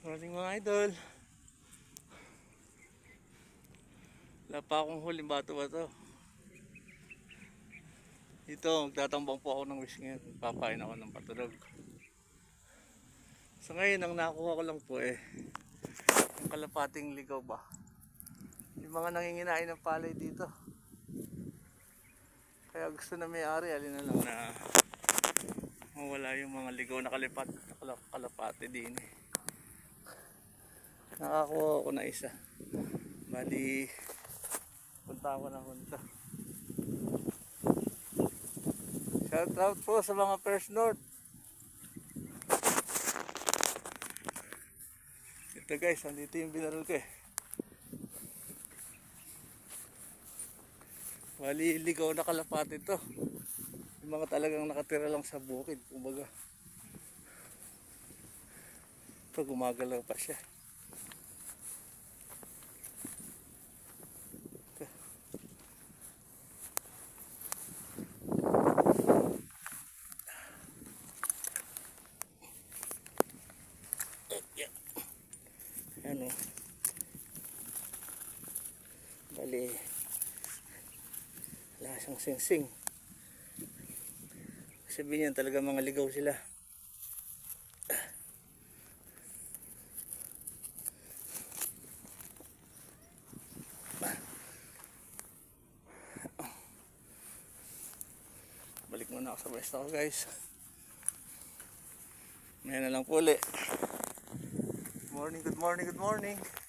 Morning mga idol. Wala pa akong huling bato ba to. Ito, magtatambang po ako ng wish ngayon. Papain ako ng patulog. So ngayon, ang nakuha ko lang po yung kalapating ligaw ba. Yung mga nanginginain ng palay dito. Kaya gusto na may-ari, alin na lang na mawala yung mga ligaw na kalapate din Nakakuha ko na isa. Bali, punta ako na hunta. Shout out po sa mga First North. Ito guys, andito yung binarol ko Bali, ligaw na kalapate to. Yung mga talagang nakatira lang sa bukid, kumbaga. Ito, gumagalaw pa siya. Ano? Bali, wala siyang singsing. Sabihin yan, talaga mga ligaw sila. Balik muna ako sa pwesto ko guys. Ngayon na lang po ulit. Good morning, good morning, good morning.